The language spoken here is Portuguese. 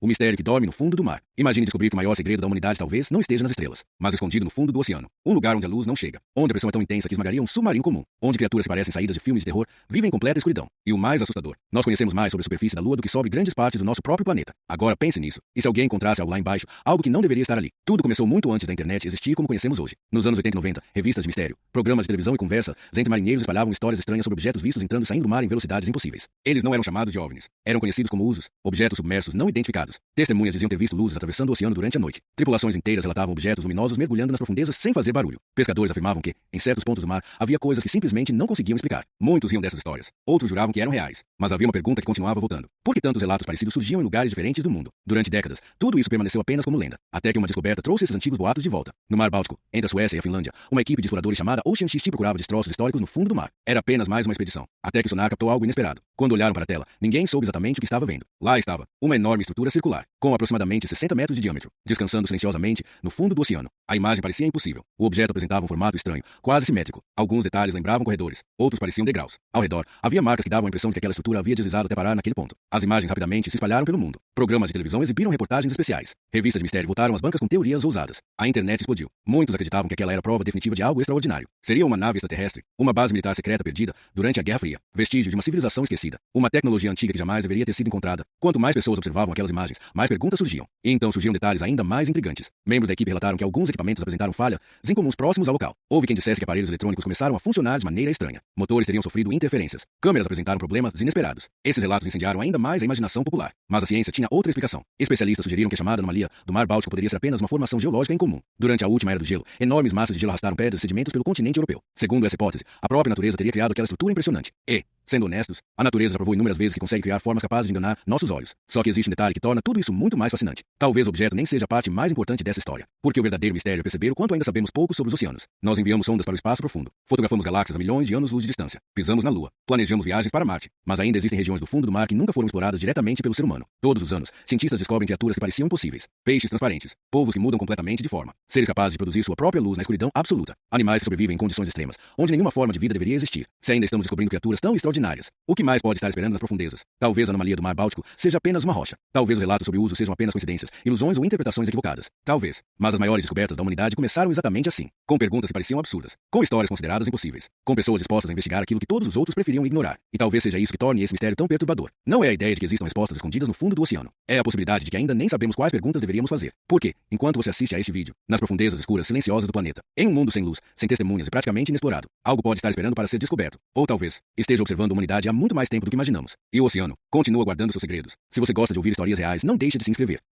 O mistério que dorme no fundo do mar. Imagine descobrir que o maior segredo da humanidade talvez não esteja nas estrelas, mas escondido no fundo do oceano. Um lugar onde a luz não chega, onde a pressão é tão intensa que esmagaria um submarino comum, onde criaturas que parecem saídas de filmes de terror vivem em completa escuridão. E o mais assustador, nós conhecemos mais sobre a superfície da Lua do que sobre grandes partes do nosso próprio planeta. Agora pense nisso. E se alguém encontrasse algo lá embaixo, algo que não deveria estar ali? Tudo começou muito antes da internet existir como conhecemos hoje. Nos anos 80 e 90, revistas de mistério, programas de televisão e conversas entre marinheiros espalhavam histórias estranhas sobre objetos vistos entrando e saindo do mar em velocidades impossíveis. Eles não eram chamados de OVNIs, eram conhecidos como usos, objetos submersos não identificados. Testemunhas diziam ter visto luzes atravessando o oceano durante a noite. Tripulações inteiras relatavam objetos luminosos mergulhando nas profundezas sem fazer barulho. Pescadores afirmavam que, em certos pontos do mar, havia coisas que simplesmente não conseguiam explicar. Muitos riam dessas histórias. Outros juravam que eram reais. Mas havia uma pergunta que continuava voltando. Por que tantos relatos parecidos surgiam em lugares diferentes do mundo? Durante décadas, tudo isso permaneceu apenas como lenda, até que uma descoberta trouxe esses antigos boatos de volta. No Mar Báltico, entre a Suécia e a Finlândia, uma equipe de exploradores chamada Ocean XT procurava destroços históricos no fundo do mar. Era apenas mais uma expedição, até que o sonar captou algo inesperado. Quando olharam para a tela, ninguém soube exatamente o que estava vendo. Lá estava, uma enorme estrutura circular, com aproximadamente 60 metros de diâmetro, descansando silenciosamente no fundo do oceano. A imagem parecia impossível. O objeto apresentava um formato estranho, quase simétrico. Alguns detalhes lembravam corredores, outros pareciam degraus. Ao redor, havia marcas que davam a impressão de que aquela estrutura havia deslizado até parar naquele ponto. As imagens rapidamente se espalharam pelo mundo. Programas de televisão exibiram reportagens especiais. Revistas de mistério voltaram às bancas com teorias ousadas. A internet explodiu. Muitos acreditavam que aquela era a prova definitiva de algo extraordinário. Seria uma nave extraterrestre, uma base militar secreta perdida durante a Guerra Fria, vestígio de uma civilização esquecida, uma tecnologia antiga que jamais deveria ter sido encontrada. Quanto mais pessoas observavam aquelas imagens, mais perguntas surgiam. E então surgiam detalhes ainda mais intrigantes. Membros da equipe relataram que alguns equipamentos apresentaram falhas incomuns próximos ao local. Houve quem dissesse que aparelhos eletrônicos começaram a funcionar de maneira estranha. Motores teriam sofrido interferências. Câmeras apresentaram problemas inesperados. Esses relatos incendiaram ainda mais a imaginação popular. Mas a ciência tinha outra explicação. Especialistas sugeriram que a chamada anomalia do Mar Báltico poderia ser apenas uma formação geológica incomum. Durante a última era do gelo, enormes massas de gelo arrastaram pedras e sedimentos pelo continente europeu. Segundo essa hipótese, a própria natureza teria criado aquela estrutura impressionante. E, sendo honestos, a natureza já provou inúmeras vezes que consegue criar formas capazes de enganar nossos olhos. Só que existe um detalhe que torna tudo isso muito mais fascinante. Talvez o objeto nem seja a parte mais importante dessa história. Porque o verdadeiro mistério é perceber o quanto ainda sabemos pouco sobre os oceanos. Nós enviamos sondas para o espaço profundo. Fotografamos galáxias a milhões de anos-luz de distância. Pisamos na Lua. Planejamos viagens para Marte. Mas ainda existem regiões do fundo do mar que nunca foram exploradas diretamente pelo ser humano. Todos os anos, cientistas descobrem criaturas que pareciam impossíveis. Peixes transparentes. Polvos que mudam completamente de forma. Seres capazes de produzir sua própria luz na escuridão absoluta. Animais que sobrevivem em condições extremas, onde nenhuma forma de vida deveria existir. Se ainda estamos descobrindo criaturas tão extraordinárias, o que mais pode estar esperando nas profundezas? Talvez a anomalia do Mar Báltico seja apenas uma rocha. Talvez os relatos sobre o uso sejam apenas coincidências, ilusões ou interpretações equivocadas. Talvez. Mas as maiores descobertas da humanidade começaram exatamente assim. Com perguntas que pareciam absurdas. Com histórias consideradas impossíveis. Com pessoas dispostas a investigar aquilo que todos os outros preferiam ignorar. E talvez seja isso que torne esse mistério tão perturbador. Não é a ideia de que existam respostas escondidas no fundo do oceano. É a possibilidade de que ainda nem sabemos quais perguntas deveríamos fazer. Porque, enquanto você assiste a este vídeo, nas profundezas escuras silenciosas do planeta, em um mundo sem luz, sem testemunhas e praticamente inexplorado, algo pode estar esperando para ser descoberto. Ou talvez, esteja observando a humanidade há muito mais tempo do que imaginamos. E o oceano continua guardando seus segredos. Se você gosta de ouvir histórias reais, não deixe de se inscrever.